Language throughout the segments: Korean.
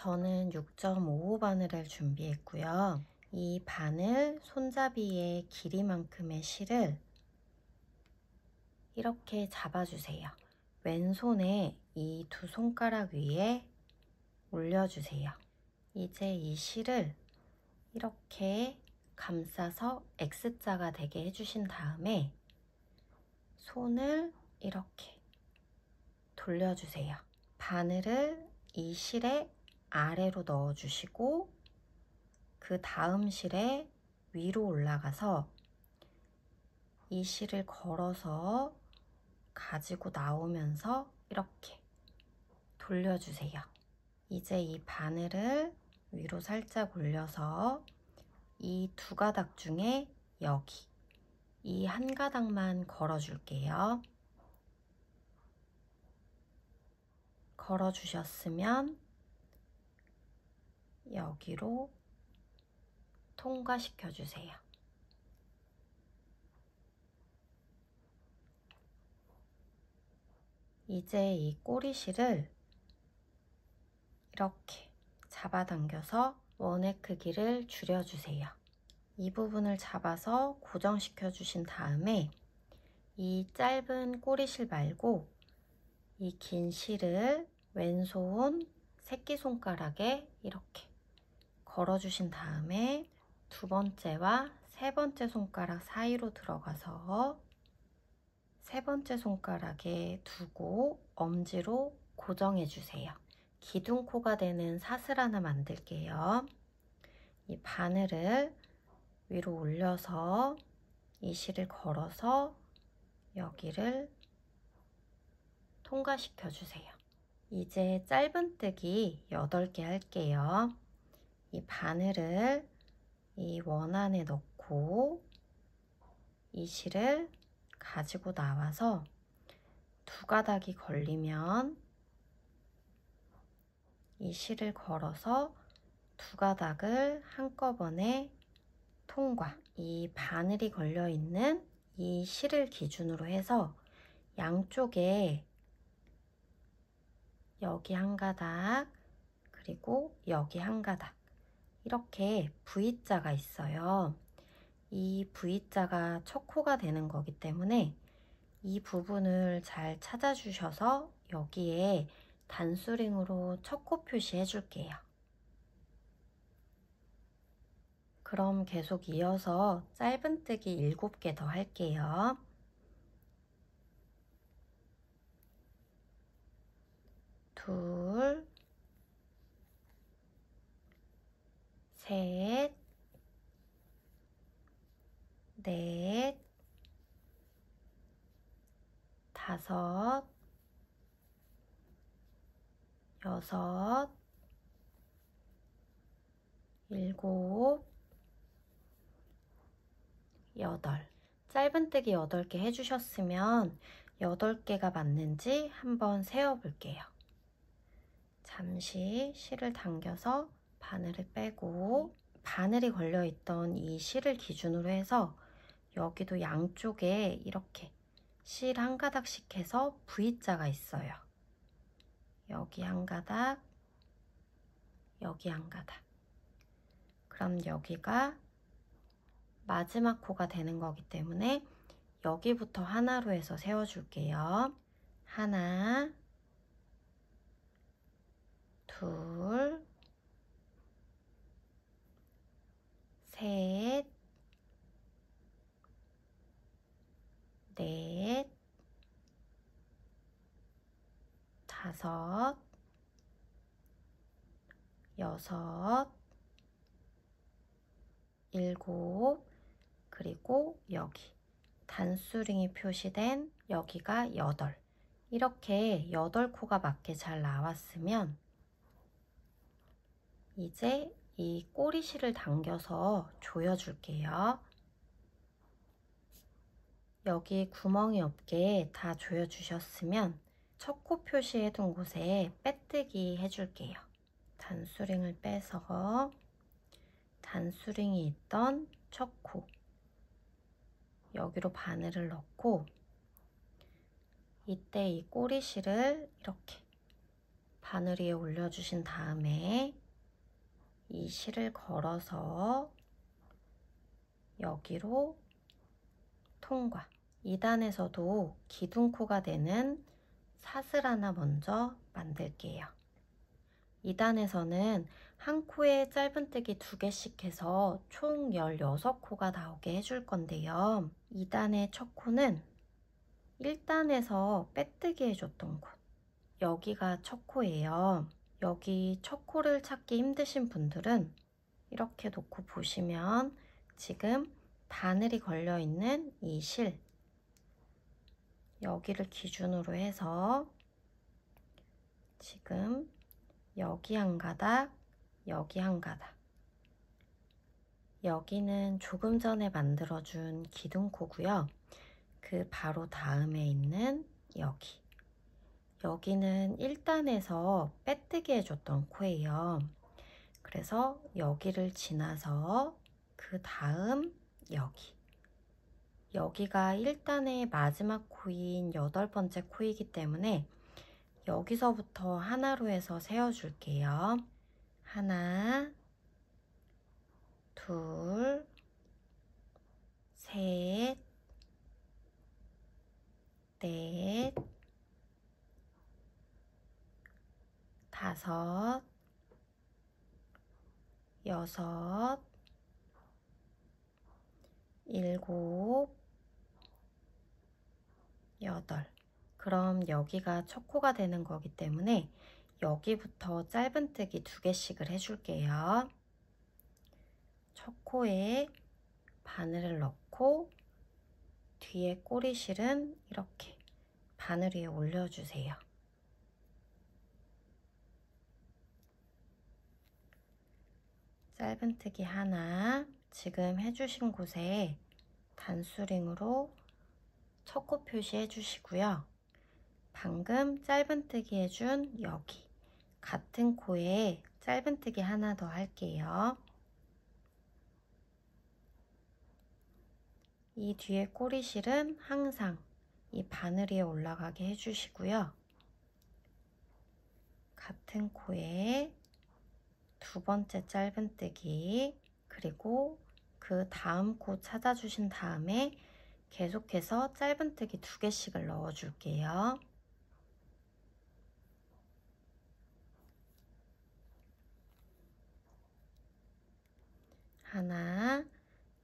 저는 6.55 바늘을 준비했고요. 이 바늘 손잡이의 길이만큼의 실을 이렇게 잡아주세요. 왼손에 이 두 손가락 위에 올려주세요. 이제 이 실을 이렇게 감싸서 X자가 되게 해주신 다음에 손을 이렇게 돌려주세요. 바늘을 이 실에 아래로 넣어주시고 그 다음 실에 위로 올라가서 이 실을 걸어서 가지고 나오면서 이렇게 돌려주세요. 이제 이 바늘을 위로 살짝 올려서 이 두 가닥 중에 여기 이 한 가닥만 걸어줄게요. 걸어주셨으면 여기로 통과시켜 주세요. 이제 이 꼬리실을 이렇게 잡아당겨서 원의 크기를 줄여주세요. 이 부분을 잡아서 고정시켜 주신 다음에 이 짧은 꼬리실 말고 이 긴 실을 왼손 새끼손가락에 이렇게 걸어주신 다음에 두 번째와 세 번째 손가락 사이로 들어가서 세 번째 손가락에 두고 엄지로 고정해 주세요. 기둥코가 되는 사슬 하나 만들게요. 이 바늘을 위로 올려서 이 실을 걸어서 여기를 통과시켜 주세요. 이제 짧은뜨기 8개 할게요. 이 바늘을 이 원 안에 넣고 이 실을 가지고 나와서 두 가닥이 걸리면 이 실을 걸어서 두 가닥을 한꺼번에 통과. 이 바늘이 걸려 있는 이 실을 기준으로 해서 양쪽에 여기 한 가닥 그리고 여기 한 가닥 이렇게 V자가 있어요. 이 V자가 첫 코가 되는 거기 때문에 이 부분을 잘 찾아주셔서 여기에 단수링으로 첫 코 표시해 줄게요. 그럼 계속 이어서 짧은뜨기 7개 더 할게요. 둘, 셋, 넷, 다섯, 여섯, 일곱, 여덟. 짧은뜨기 8개 해주셨으면 8개가 맞는지 한번 세어볼게요. 잠시 실을 당겨서 바늘을 빼고 바늘이 걸려있던 이 실을 기준으로 해서 여기도 양쪽에 이렇게 실 한 가닥씩 해서 V자가 있어요. 여기 한 가닥, 여기 한 가닥. 그럼 여기가 마지막 코가 되는 거기 때문에 여기부터 하나로 해서 세워줄게요. 하나, 둘, 셋, 넷, 다섯, 여섯, 일곱, 그리고 여기 단수링이 표시된 여기가 8. 이렇게 8코가 맞게 잘 나왔으면 이제 이 꼬리실을 당겨서 조여줄게요. 여기 구멍이 없게 다 조여주셨으면 첫 코 표시해둔 곳에 빼뜨기 해줄게요. 단수링을 빼서 단수링이 있던 첫 코 여기로 바늘을 넣고 이때 이 꼬리실을 이렇게 바늘 위에 올려주신 다음에 이 실을 걸어서 여기로 통과. 2단에서도 기둥코가 되는 사슬 하나 먼저 만들게요. 2단에서는 한 코에 짧은뜨기 2개씩 해서 총 16코가 나오게 해줄 건데요. 2단의 첫 코는 1단에서 빼뜨기 해줬던 곳. 여기가 첫 코예요. 여기 첫 코를 찾기 힘드신 분들은 이렇게 놓고 보시면 지금 바늘이 걸려있는 이 실, 여기를 기준으로 해서 지금 여기 한 가닥, 여기 한 가닥. 여기는 조금 전에 만들어준 기둥코고요. 그 바로 다음에 있는 여기. 여기는 1단에서 빼뜨기 해줬던 코예요. 그래서 여기를 지나서 그 다음 여기. 여기가 1단의 마지막 코인 8번째 코이기 때문에 여기서부터 하나로 해서 세워줄게요. 하나, 둘, 셋, 넷, 다섯, 여섯, 일곱, 여덟. 그럼 여기가 첫 코가 되는 거기 때문에 여기부터 짧은뜨기 2개씩을 해줄게요. 첫 코에 바늘을 넣고 뒤에 꼬리실은 이렇게 바늘 위에 올려주세요. 짧은뜨기 하나, 지금 해주신 곳에 단수링으로 첫 코 표시해 주시고요. 방금 짧은뜨기 해준 여기 같은 코에 짧은뜨기 하나 더 할게요. 이 뒤에 꼬리실은 항상 이 바늘 위에 올라가게 해주시고요. 같은 코에 2번째 짧은뜨기, 그리고 그 다음 코 찾아주신 다음에 계속해서 짧은뜨기 2개씩을 넣어줄게요. 하나,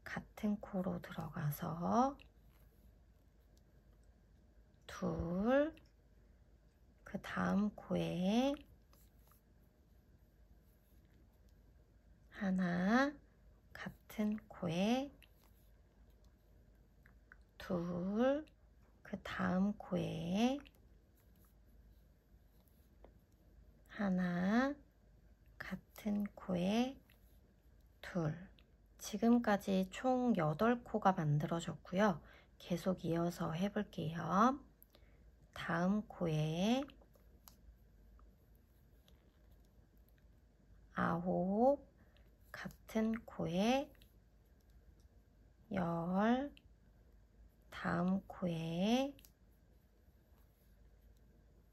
같은 코로 들어가서 둘, 그 다음 코에 하나, 같은 코에 둘, 그 다음 코에 하나, 같은 코에 둘. 지금까지 총 8코가 만들어졌고요. 계속 이어서 해볼게요. 다음 코에 9, 같은 코에 10, 다음 코에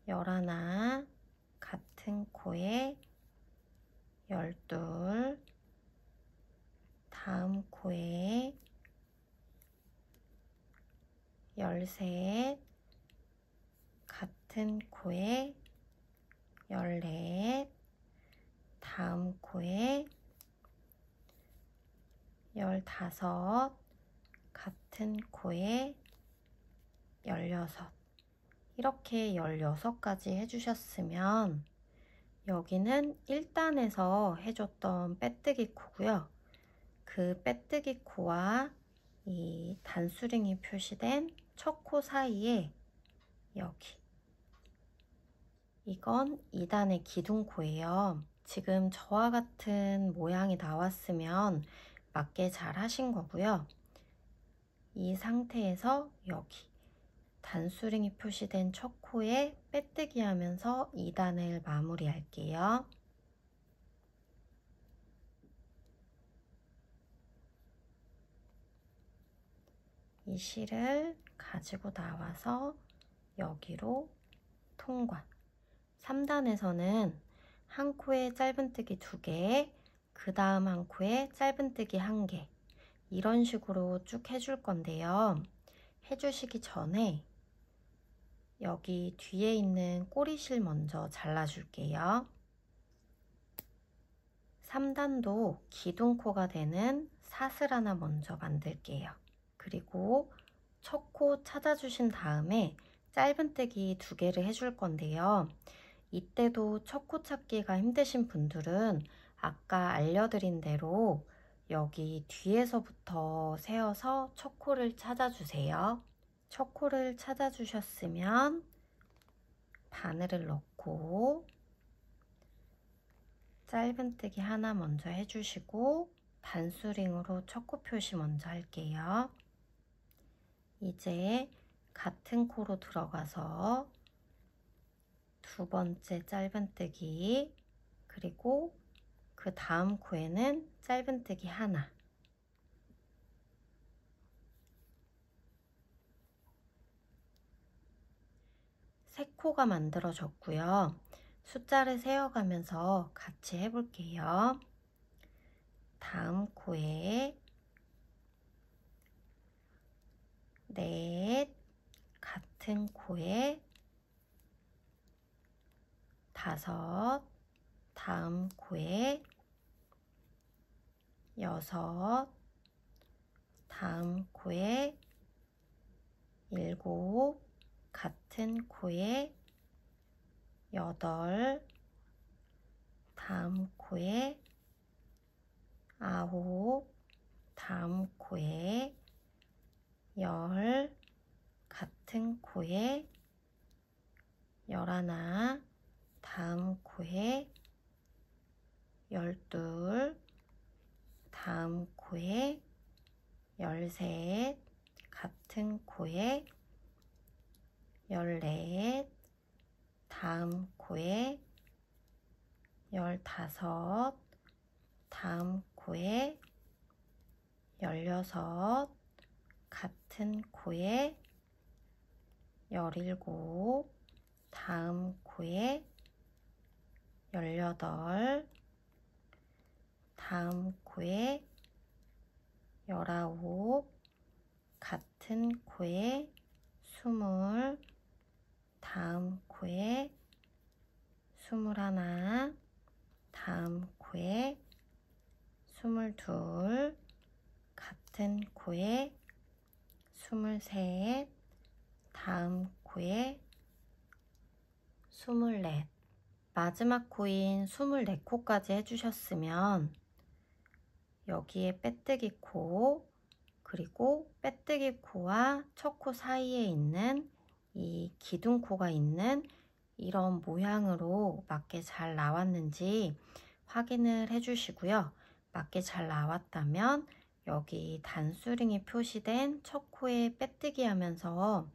11, 같은 코에 12, 다음 코에 13, 같은 코에 14, 다음 코에 15, 같은 코에 16. 이렇게 16가지 해주셨으면 여기는 1단에서 해줬던 빼뜨기 코고요. 그 빼뜨기 코와 이 단수링이 표시된 첫 코 사이에 여기, 이건 2단의 기둥코예요. 지금 저와 같은 모양이 나왔으면 맞게 잘 하신 거고요. 이 상태에서 여기 단수링이 표시된 첫 코에 빼뜨기 하면서 2단을 마무리할게요. 이 실을 가지고 나와서 여기로 통과. 3단에서는 한 코에 짧은뜨기 2개, 그 다음 한 코에 짧은뜨기 1개, 이런 식으로 쭉 해줄 건데요. 해주시기 전에 여기 뒤에 있는 꼬리실 먼저 잘라줄게요. 3단도 기둥코가 되는 사슬 하나 먼저 만들게요. 그리고 첫 코 찾아주신 다음에 짧은뜨기 2개를 해줄 건데요. 이때도 첫 코 찾기가 힘드신 분들은 아까 알려드린 대로 여기 뒤에서부터 세어서 첫 코를 찾아주세요. 첫 코를 찾아주셨으면 바늘을 넣고 짧은뜨기 하나 먼저 해주시고 단수링으로 첫 코 표시 먼저 할게요. 이제 같은 코로 들어가서 두 번째 짧은뜨기, 그리고 그 다음 코에는 짧은뜨기 하나, 세 코가 만들어졌고요. 숫자를 세어가면서 같이 해볼게요. 다음 코에 넷, 같은 코에 5, 다음 코에 6, 다음 코에 7, 같은 코에 8, 다음 코에 9, 다음 코에 10, 같은 코에 11, 다음 코에 12, 다음 코에 13, 같은 코에 14, 다음 코에 15, 다음 코에 16, 같은 코에 17, 다음 코에 18, 다음 코에 19, 같은 코에 20, 다음 코에 21, 다음 코에 22, 같은 코에 23, 다음 코에 24. 마지막 코인 24코까지 해주셨으면 여기에 빼뜨기 코, 그리고 빼뜨기 코와 첫 코 사이에 있는 이 기둥코가 있는 이런 모양으로 맞게 잘 나왔는지 확인을 해주시고요. 맞게 잘 나왔다면 여기 단수링이 표시된 첫 코에 빼뜨기 하면서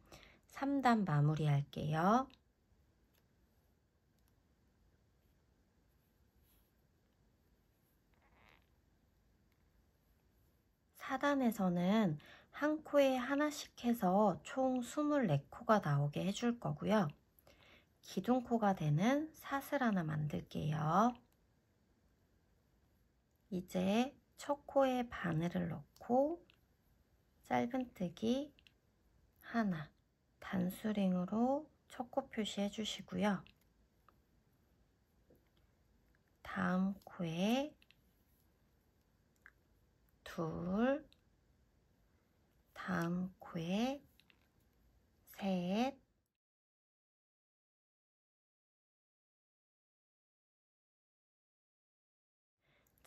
3단 마무리 할게요. 4단에서는 한 코에 하나씩 해서 총 24코가 나오게 해줄 거고요. 기둥코가 되는 사슬 하나 만들게요. 이제 첫 코에 바늘을 넣고 짧은뜨기 하나, 단수링으로 첫 코 표시해 주시고요. 다음 코에 둘, 다음 코에 셋,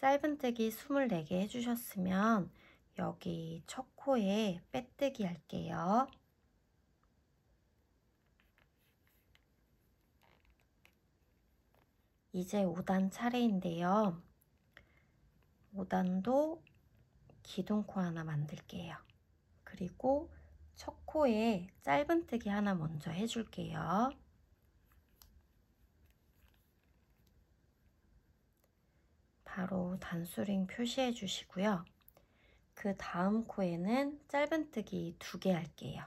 짧은뜨기 24개 해주셨으면 여기 첫 코에 빼뜨기 할게요. 이제 5단 차례인데요. 5단도 기둥코 하나 만들게요. 그리고 첫 코에 짧은뜨기 하나 먼저 해줄게요. 바로 단수링 표시해 주시고요. 그 다음 코에는 짧은뜨기 2개 할게요.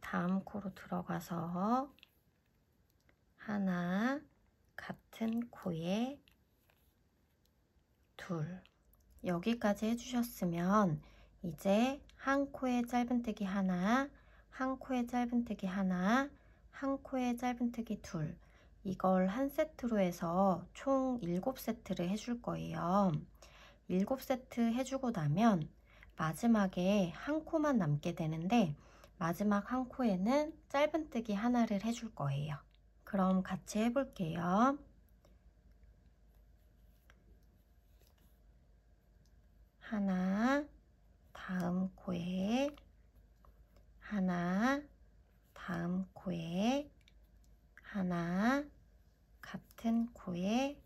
다음 코로 들어가서 하나, 같은 코에 둘. 여기까지 해주셨으면 이제 한 코에 짧은뜨기 하나, 한 코에 짧은뜨기 하나, 한 코에 짧은뜨기 둘. 이걸 한 세트로 해서 총 7세트를 해줄 거예요. 7세트 해주고 나면 마지막에 한 코만 남게 되는데 마지막 한 코에는 짧은뜨기 하나를 해줄 거예요. 그럼 같이 해볼게요. 하나, 다음 코에 하나, 다음 코에 하나, 같은 코에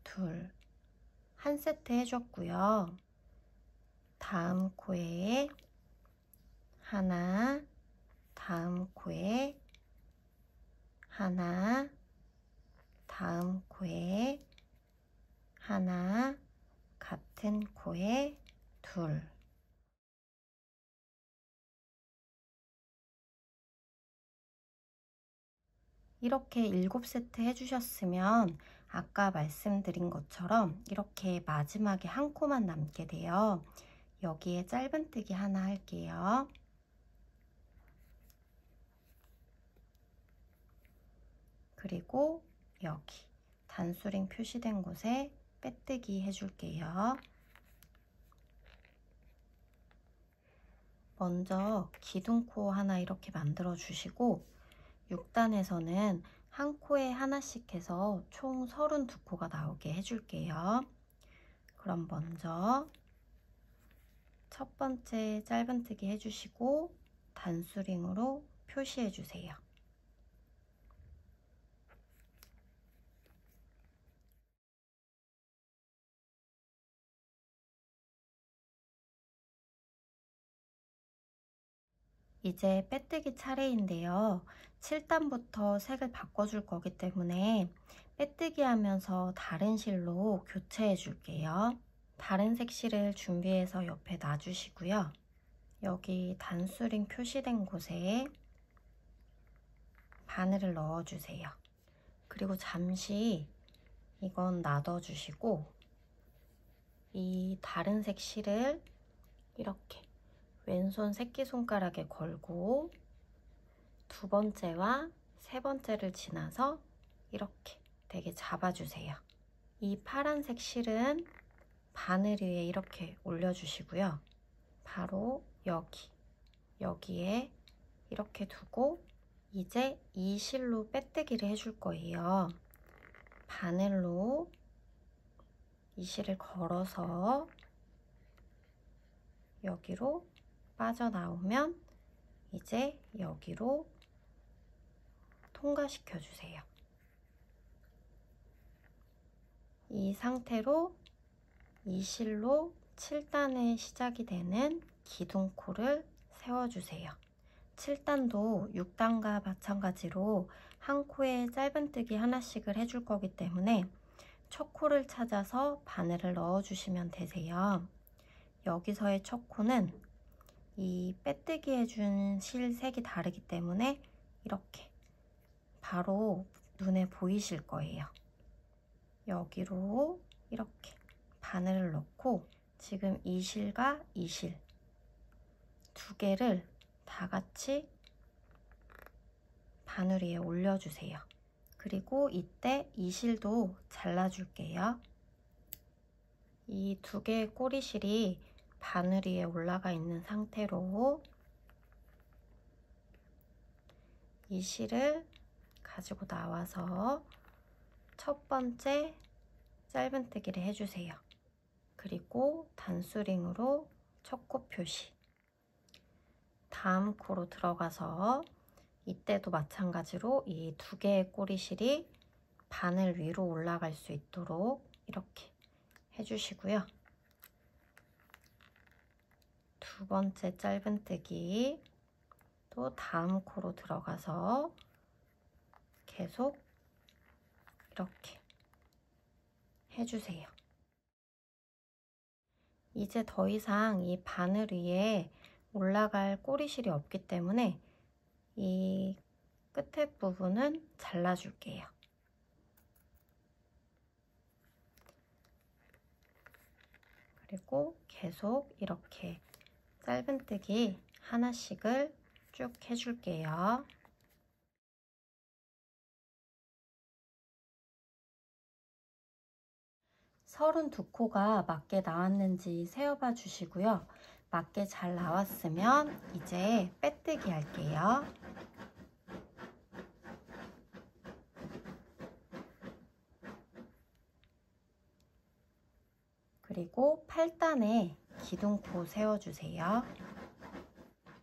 둘. 한 세트 해줬고요. 다음 코에 하나, 다음 코에 하나, 다음 코에 하나, 같은 코에 둘. 이렇게 7세트 해주셨으면 아까 말씀드린 것처럼 이렇게 마지막에 한 코만 남게 돼요. 여기에 짧은뜨기 하나 할게요. 그리고 여기 단수링 표시된 곳에 빼뜨기 해줄게요. 먼저 기둥코 하나 이렇게 만들어 주시고 6단에서는 한 코에 하나씩 해서 총 32코가 나오게 해줄게요. 그럼 먼저 첫 번째 짧은뜨기 해주시고 단수링으로 표시해 주세요. 이제 빼뜨기 차례인데요. 7단부터 색을 바꿔줄 거기 때문에 빼뜨기 하면서 다른 실로 교체해 줄게요. 다른 색 실을 준비해서 옆에 놔주시고요. 여기 단수링 표시된 곳에 바늘을 넣어주세요. 그리고 잠시 이건 놔둬주시고 이 다른 색 실을 이렇게 왼손 새끼손가락에 걸고 두 번째와 세 번째를 지나서 이렇게 되게 잡아주세요. 이 파란색 실은 바늘 위에 이렇게 올려주시고요. 바로 여기에 이렇게 두고 이제 이 실로 빼뜨기를 해줄 거예요. 바늘로 이 실을 걸어서 여기로 빠져나오면 이제 여기로 통과시켜 주세요. 이 상태로 이 실로 7단에 시작이 되는 기둥코를 세워주세요. 7단도 6단과 마찬가지로 한 코에 짧은뜨기 하나씩을 해줄 거기 때문에 첫 코를 찾아서 바늘을 넣어주시면 되세요. 여기서의 첫 코는 이 빼뜨기 해준 실 색이 다르기 때문에 이렇게 바로 눈에 보이실 거예요. 여기로 이렇게 바늘을 넣고 지금 이 실과 이 실 두 개를 다 같이 바늘 위에 올려주세요. 그리고 이때 이 실도 잘라줄게요. 이 두 개의 꼬리실이 바늘 위에 올라가 있는 상태로 이 실을 가지고 나와서 첫 번째 짧은뜨기를 해주세요. 그리고 단수링으로 첫 코 표시. 다음 코로 들어가서 이때도 마찬가지로 이 두 개의 꼬리실이 바늘 위로 올라갈 수 있도록 이렇게 해주시고요. 두 번째 짧은뜨기 또 다음 코로 들어가서 계속 이렇게 해주세요. 이제 더 이상 이 바늘 위에 올라갈 꼬리실이 없기 때문에 이 끝에 부분은 잘라줄게요. 그리고 계속 이렇게 짧은뜨기 하나씩을 쭉 해줄게요. 32코가 맞게 나왔는지 세어봐 주시고요. 맞게 잘 나왔으면 이제 빼뜨기 할게요. 그리고 8단에 기둥코 세워주세요.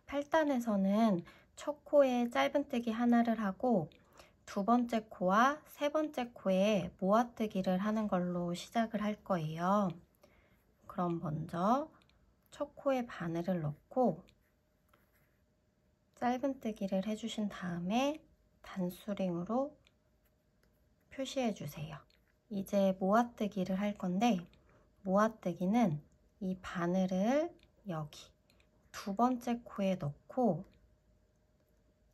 8단에서는 첫 코에 짧은뜨기 하나를 하고 두 번째 코와 세 번째 코에 모아뜨기를 하는 걸로 시작을 할 거예요. 그럼 먼저 첫 코에 바늘을 넣고 짧은뜨기를 해주신 다음에 단수링으로 표시해 주세요. 이제 모아뜨기를 할 건데 모아뜨기는 이 바늘을 여기 두 번째 코에 넣고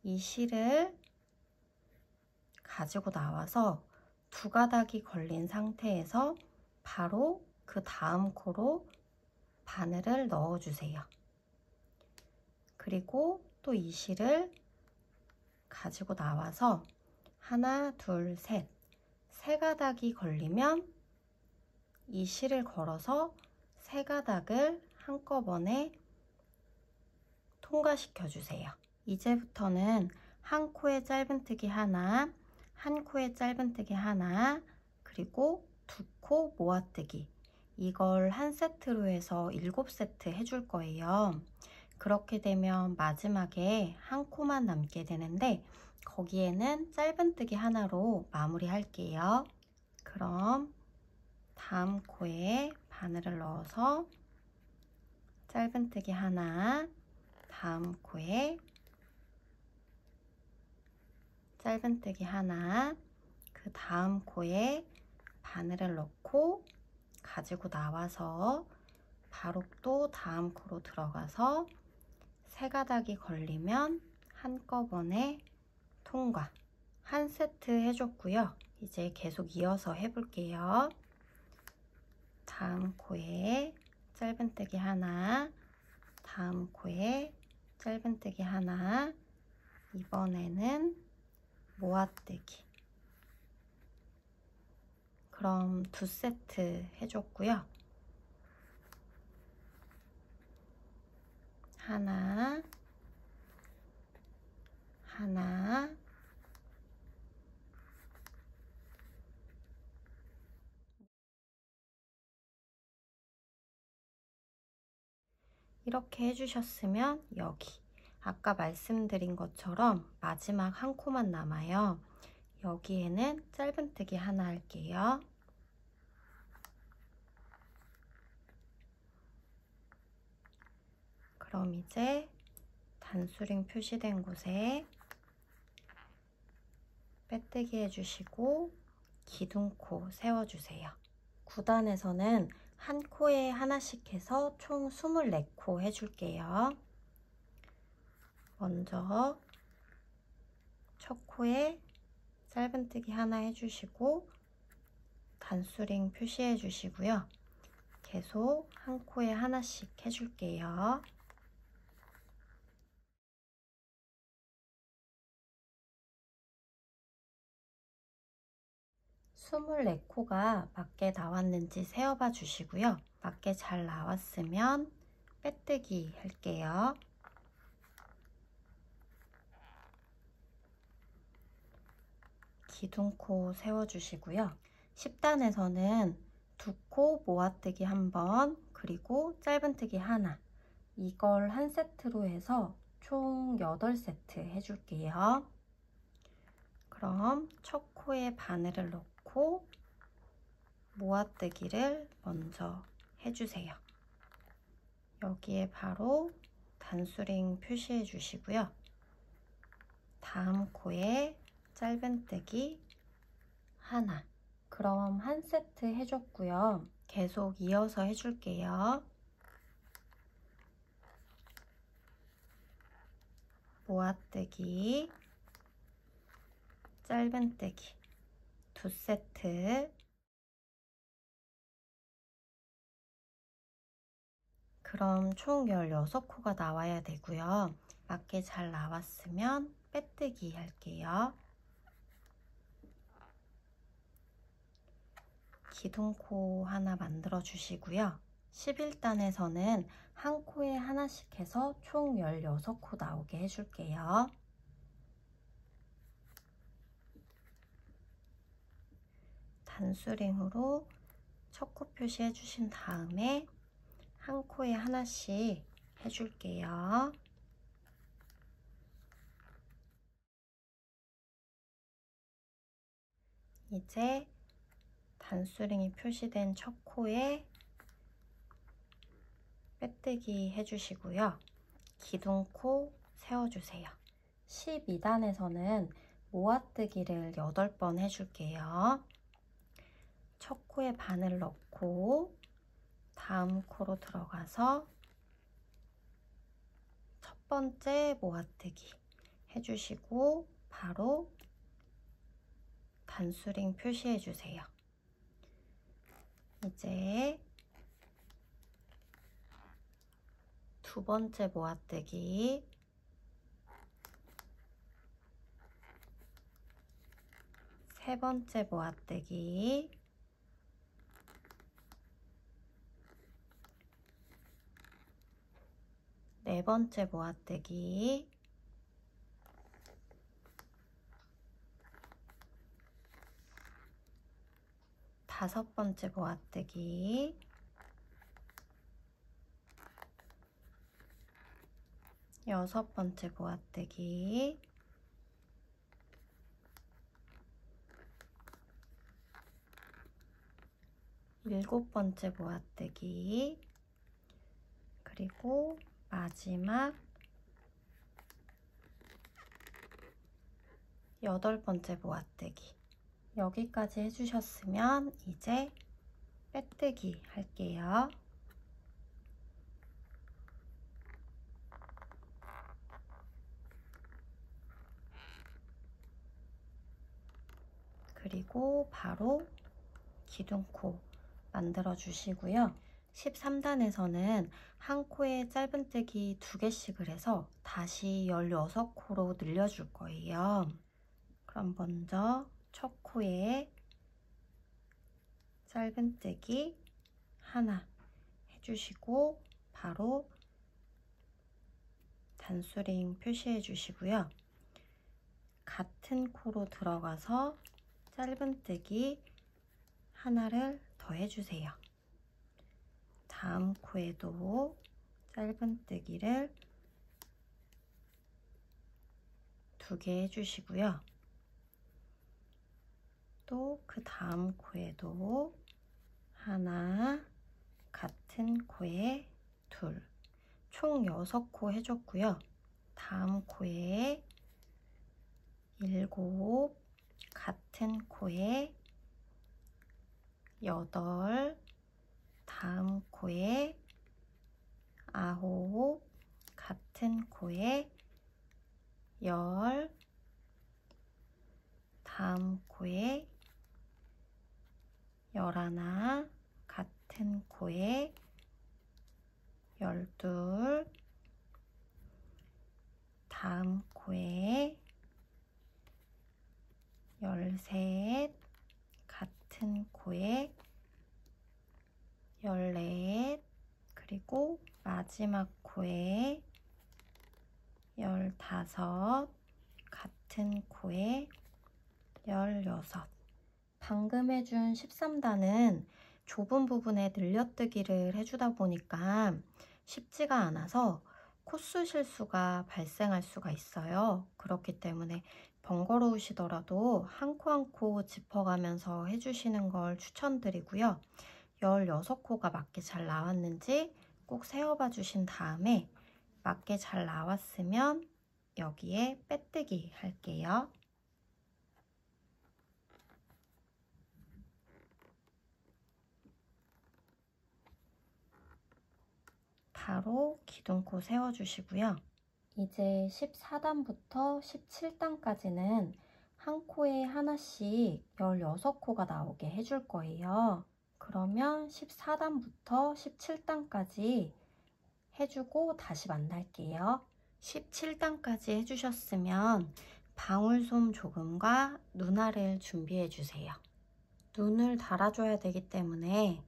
이 실을 가지고 나와서 두 가닥이 걸린 상태에서 바로 그 다음 코로 바늘을 넣어주세요. 그리고 또 이 실을 가지고 나와서 하나, 둘, 셋, 세 가닥이 걸리면 이 실을 걸어서 세 가닥을 한꺼번에 통과시켜 주세요. 이제부터는 한 코에 짧은뜨기 하나, 한 코에 짧은뜨기 하나, 그리고 두 코 모아뜨기, 이걸 한 세트로 해서 7세트 해줄 거예요. 그렇게 되면 마지막에 한 코만 남게 되는데 거기에는 짧은뜨기 하나로 마무리 할게요. 그럼 다음 코에 바늘을 넣어서 짧은뜨기 하나, 다음 코에 짧은뜨기 하나, 그 다음 코에 바늘을 넣고 가지고 나와서 바로 또 다음 코로 들어가서 세 가닥이 걸리면 한꺼번에 통과. 한 세트 해줬고요. 이제 계속 이어서 해볼게요. 다음 코에 짧은뜨기 하나, 다음 코에 짧은뜨기 하나, 이번에는 모아뜨기. 그럼 두 세트 해줬고요. 하나, 하나, 이렇게 해주셨으면 여기 아까 말씀드린 것처럼 마지막 한 코만 남아요. 여기에는 짧은뜨기 하나 할게요. 그럼 이제 단수링 표시된 곳에 빼뜨기 해주시고 기둥코 세워주세요. 9단에서는 한 코에 하나씩 해서 총 24코 해줄게요. 먼저 첫 코에 짧은뜨기 하나 해주시고 단수링 표시해 주시고요. 계속 한 코에 하나씩 해줄게요. 24코가 맞게 나왔는지 세어봐 주시고요. 맞게 잘 나왔으면 빼뜨기 할게요. 기둥코 세워주시고요. 10단에서는 두 코 모아뜨기 한 번, 그리고 짧은뜨기 하나, 이걸 한 세트로 해서 총 8세트 해줄게요. 그럼 첫 코에 바늘을 넣고 모아뜨기를 먼저 해주세요. 여기에 바로 단수링 표시해 주시고요. 다음 코에 짧은뜨기 하나. 그럼 한 세트 해줬고요. 계속 이어서 해줄게요. 모아뜨기 짧은뜨기 2세트. 그럼 총 16코가 나와야 되고요. 맞게 잘 나왔으면 빼뜨기 할게요. 기둥코 하나 만들어 주시고요. 11단에서는 한 코에 하나씩 해서 총 16코 나오게 해줄게요. 단수링으로 첫 코 표시해 주신 다음에 한 코에 하나씩 해줄게요. 이제 단수링이 표시된 첫 코에 빼뜨기 해주시고요. 기둥코 세워주세요. 12단에서는 모아뜨기를 8번 해줄게요. 첫 코에 바늘 넣고 다음 코로 들어가서 첫 번째 모아뜨기 해주시고 바로 단수링 표시해주세요. 이제 두 번째 모아뜨기, 세 번째 모아뜨기, 네 번째 모아뜨기, 다섯 번째 모아뜨기, 여섯 번째 모아뜨기, 일곱 번째 모아뜨기, 그리고 마지막 여덟 번째 모아뜨기. 여기까지 해주셨으면 이제 빼뜨기 할게요. 그리고 바로 기둥코 만들어 주시고요. 13단에서는 한 코에 짧은뜨기 2개씩을 해서 다시 16코로 늘려줄 거예요. 그럼 먼저 첫 코에 짧은뜨기 하나 해주시고 바로 단수링 표시해 주시고요. 같은 코로 들어가서 짧은뜨기 하나를 더 해주세요. 다음 코에도 짧은뜨기를 2개 해주시고요. 또 그 다음 코에도 하나, 같은 코에 둘, 총 6코 해줬고요. 다음 코에 7, 같은 코에 8, 다음 코에 9, 같은 코에 10, 다음 코에 11, 같은 코에 12, 다음 코에 13, 같은 코에 14, 그리고 마지막 코에 15, 같은 코에 16. 방금 해준 13단은 좁은 부분에 늘려뜨기를 해주다 보니까 쉽지가 않아서 코수 실수가 발생할 수가 있어요. 그렇기 때문에 번거로우시더라도 한 코 한 코 짚어가면서 해주시는 걸 추천드리고요. 16코가 맞게 잘 나왔는지 꼭 세어봐 주신 다음에 맞게 잘 나왔으면 여기에 빼뜨기 할게요. 바로 기둥코 세워주시고요. 이제 14단부터 17단까지는 한 코에 하나씩 16코가 나오게 해줄 거예요. 그러면 14단부터 17단까지 해주고 다시 만날게요. 17단까지 해주셨으면 방울솜 조금과 눈알을 준비해 주세요. 눈을 달아줘야 되기 때문에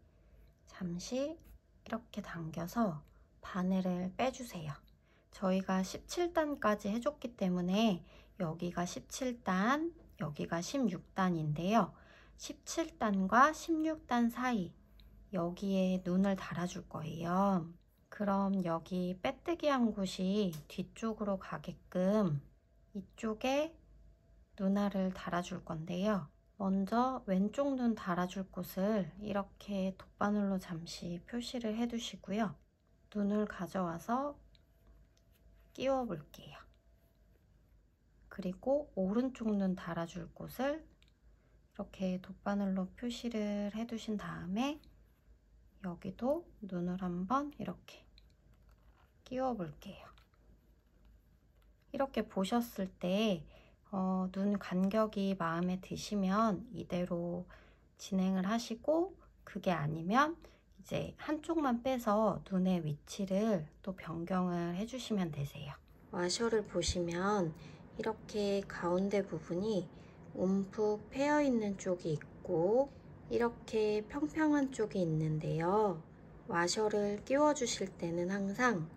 잠시 이렇게 당겨서 바늘을 빼주세요. 저희가 17단까지 해줬기 때문에 여기가 17단, 여기가 16단인데요. 17단과 16단 사이 여기에 눈을 달아줄 거예요. 그럼 여기 빼뜨기 한 곳이 뒤쪽으로 가게끔 이쪽에 눈알을 달아줄 건데요. 먼저 왼쪽 눈 달아줄 곳을 이렇게 돗바늘로 잠시 표시를 해 두시고요. 눈을 가져와서 끼워 볼게요. 그리고 오른쪽 눈 달아줄 곳을 이렇게 돗바늘로 표시를 해 두신 다음에 여기도 눈을 한번 이렇게 끼워 볼게요. 이렇게 보셨을 때 눈 간격이 마음에 드시면 이대로 진행을 하시고, 그게 아니면 이제 한쪽만 빼서 눈의 위치를 또 변경을 해주시면 되세요. 와셔를 보시면 이렇게 가운데 부분이 움푹 패여 있는 쪽이 있고 이렇게 평평한 쪽이 있는데요. 와셔를 끼워 주실 때는 항상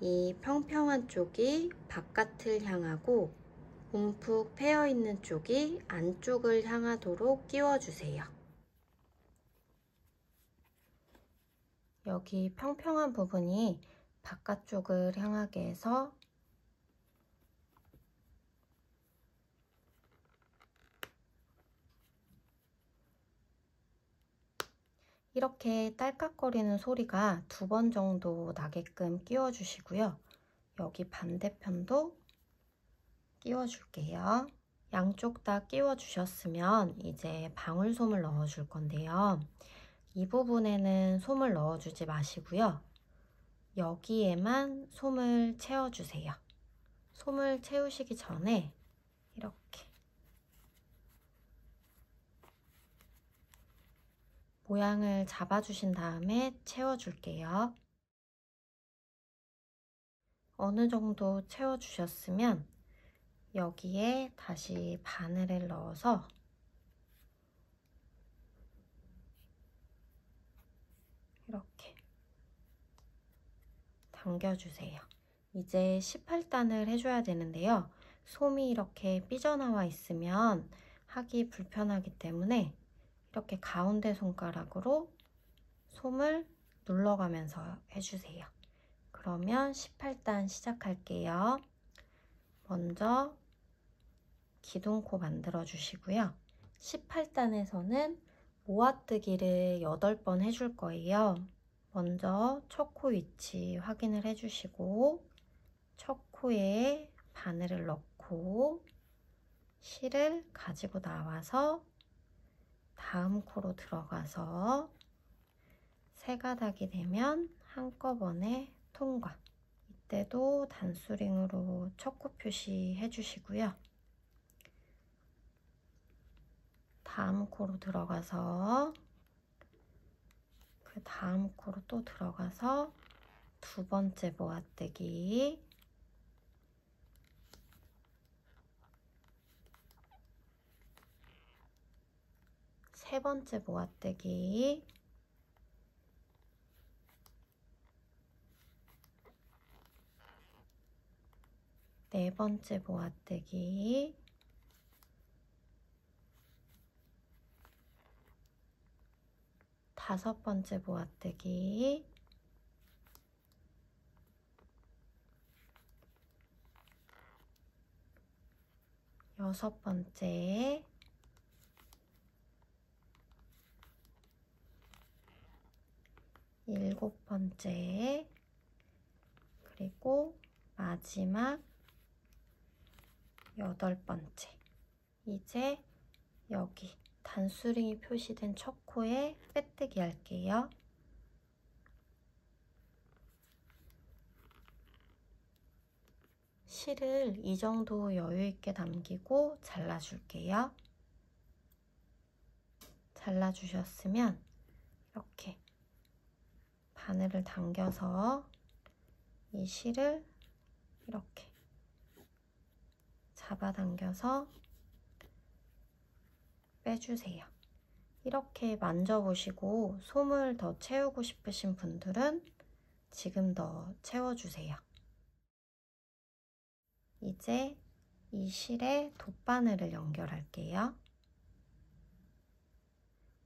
이 평평한 쪽이 바깥을 향하고 움푹 패여 있는 쪽이 안쪽을 향하도록 끼워주세요. 여기 평평한 부분이 바깥쪽을 향하게 해서 이렇게 딸깍거리는 소리가 2번 정도 나게끔 끼워주시고요. 여기 반대편도 끼워줄게요. 양쪽 다 끼워주셨으면 이제 방울솜을 넣어줄 건데요. 이 부분에는 솜을 넣어주지 마시고요. 여기에만 솜을 채워주세요. 솜을 채우시기 전에 이렇게 모양을 잡아주신 다음에 채워줄게요. 어느 정도 채워주셨으면 여기에 다시 바늘을 넣어서 이렇게 당겨주세요. 이제 18단을 해줘야 되는데요. 솜이 이렇게 삐져나와 있으면 하기 불편하기 때문에 이렇게 가운데 손가락으로 솜을 눌러가면서 해주세요. 그러면 18단 시작할게요. 먼저 기둥코 만들어 주시고요. 18단에서는 모아뜨기를 8번 해줄 거예요. 먼저 첫 코 위치 확인을 해주시고 첫 코에 바늘을 넣고 실을 가지고 나와서 다음 코로 들어가서 세 가닥이 되면 한꺼번에 통과. 이때도 단수링으로 첫 코 표시 해주시고요. 다음 코로 들어가서 그 다음 코로 또 들어가서 2번째 모아뜨기, 세 번째 모아뜨기, 네 번째 모아뜨기, 다섯 번째 모아뜨기, 여섯 번째, 일곱 번째, 그리고 마지막 8번째. 이제 여기 단수링이 표시된 첫 코에 빼뜨기 할게요. 실을 이 정도 여유 있게 남기고 잘라줄게요. 잘라주셨으면 이렇게 바늘을 당겨서 이 실을 이렇게 잡아당겨서 빼주세요. 이렇게 만져보시고 솜을 더 채우고 싶으신 분들은 지금 더 채워주세요. 이제 이 실에 돗바늘을 연결할게요.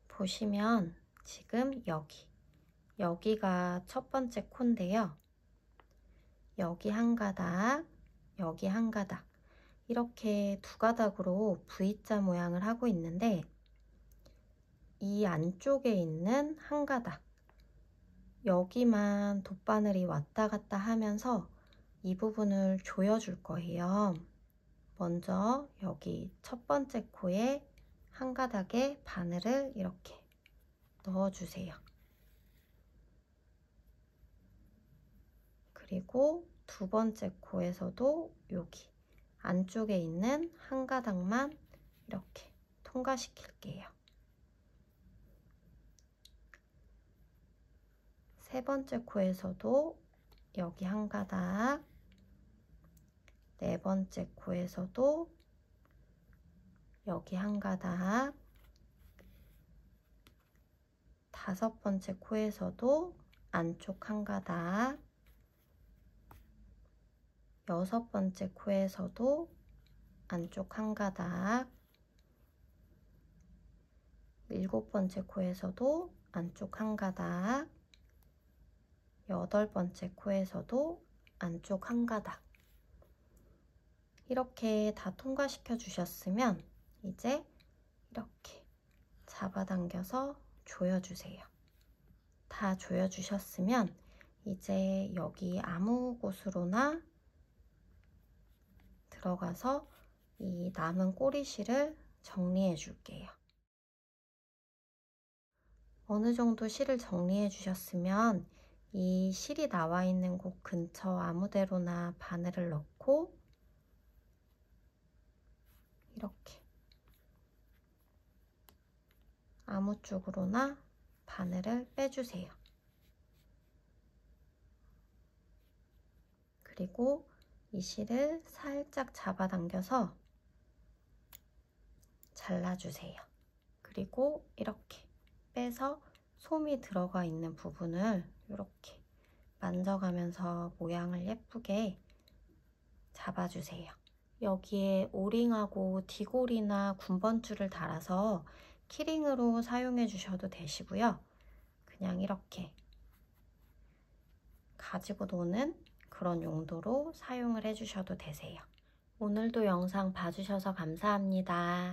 보시면 지금 여기가 첫 번째 코인데요. 여기 한 가닥, 여기 한 가닥, 이렇게 두 가닥으로 V자 모양을 하고 있는데 이 안쪽에 있는 한 가닥, 여기만 돗바늘이 왔다 갔다 하면서 이 부분을 조여줄 거예요. 먼저 여기 첫 번째 코에 한 가닥에 바늘을 이렇게 넣어주세요. 그리고 두 번째 코에서도 여기 안쪽에 있는 한 가닥만 이렇게 통과시킬게요. 세 번째 코에서도 여기 한 가닥, 네 번째 코에서도 여기 한 가닥, 다섯 번째 코에서도 안쪽 한 가닥, 여섯 번째 코에서도 안쪽 한 가닥, 일곱 번째 코에서도 안쪽 한 가닥, 여덟 번째 코에서도 안쪽 한 가닥. 이렇게 다 통과시켜 주셨으면 이제 이렇게 잡아당겨서 조여주세요. 다 조여주셨으면 이제 여기 아무 곳으로나 들어가서 이 남은 꼬리실을 정리해 줄게요. 어느 정도 실을 정리해 주셨으면 이 실이 나와 있는 곳 근처 아무 데로나 바늘을 넣고 이렇게 아무 쪽으로나 바늘을 빼주세요. 그리고 이 실을 살짝 잡아당겨서 잘라주세요. 그리고 이렇게 빼서 솜이 들어가 있는 부분을 이렇게 만져가면서 모양을 예쁘게 잡아주세요. 여기에 오링하고 디골이나 군번줄을 달아서 키링으로 사용해 주셔도 되시고요. 그냥 이렇게 가지고 노는 그런 용도로 사용을 해주셔도 되세요. 오늘도 영상 봐주셔서 감사합니다.